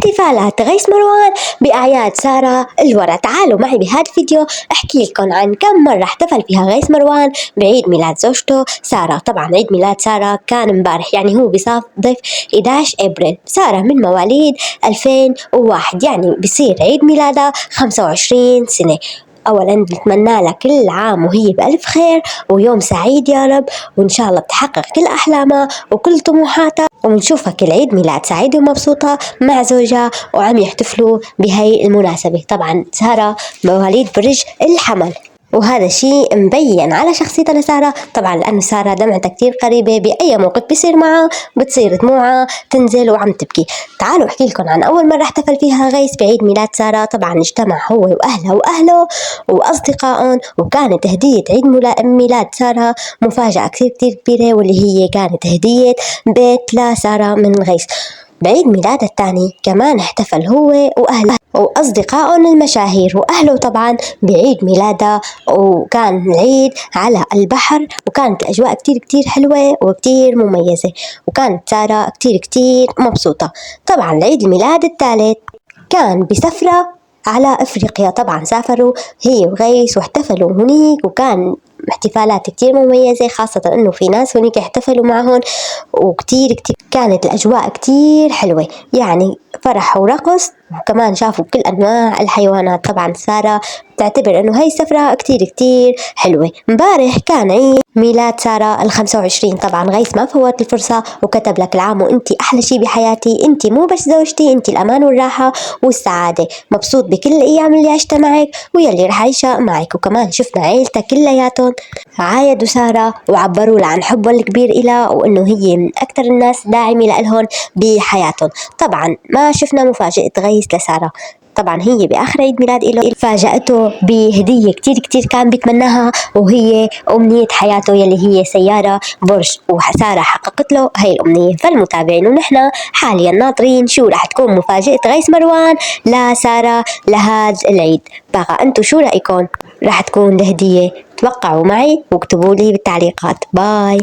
احتفالات غيث مروان بأعياد سارة الورا. تعالوا معي بهذا الفيديو احكي لكم عن كم مرة احتفل فيها غيث مروان بعيد ميلاد زوجته سارة. طبعا عيد ميلاد سارة كان امبارح، يعني هو بيصادف 11 ابريل. سارة من مواليد 2001، يعني بصير عيد ميلادها 25 سنة. أولاً نتمنى لها كل عام وهي بألف خير ويوم سعيد يا رب، وإن شاء الله بتحقق كل أحلامها وكل طموحاتها، ونشوفها كل عيد ميلاد سعيدة ومبسوطة مع زوجها وعم يحتفلوا بهاي المناسبة. طبعاً سارة مواليد برج الحمل، وهذا شيء مبين على شخصيتها لسارة، طبعا لأنه سارة دمعتها كتير قريبة، بأي موقف بيصير معها بتصير دموعها تنزل وعم تبكي. تعالوا احكي لكم عن أول مرة احتفل فيها غيث بعيد ميلاد سارة. طبعا اجتمع هو وأهله وأصدقائهم، وكانت هدية عيد ميلاد سارة مفاجأة كتير كبيرة، واللي هي كانت هدية بيت لسارة من غيث. بعيد ميلادها الثاني كمان احتفل هو وأهله وأصدقائهم المشاهير وأهله طبعا بعيد ميلادها، وكان العيد على البحر، وكانت الأجواء كتير حلوة وكتير مميزة، وكانت سارة كتير مبسوطة. طبعا العيد الميلاد الثالث كان بسفرة على أفريقيا. طبعا سافروا هي وغيث واحتفلوا هنيك، وكان احتفالات كتير مميزة، خاصة انه في ناس هنيك احتفلوا معهم، وكتير كانت الاجواء كتير حلوة، يعني فرح ورقص، وكمان شافوا كل انواع الحيوانات. طبعا سارة بتعتبر انه هاي السفرة كتير حلوة. امبارح كان عيد ميلاد سارة ال25. طبعا غيث ما فوت الفرصة وكتب لك العام وانتي احلى شي بحياتي، انتي مو بس زوجتي، انتي الامان والراحة والسعادة، مبسوط بكل الايام اللي عشتها معك ويلي رح عيشها معك. وكمان شفنا عيلتها كلياتهم عايدوا سارة وعبروا لها عن حبهم الكبير إلها، وإنه هي من أكثر الناس داعمة لهم بحياتهم. طبعا ما شفنا مفاجأة غيث لسارة. طبعا هي بآخر عيد ميلاد له فاجأته بهدية كتير كان بيتمناها، وهي أمنية حياته يلي هي سيارة بورش، وسارة حققت له هاي الأمنية. فالمتابعين ونحن حاليا ناطرين شو رح تكون مفاجأة غيث مروان لسارة لهذا العيد. بقى أنتو شو رأيكم رح تكون الهدية؟ توقعوا معي واكتبوا لي بالتعليقات. باي.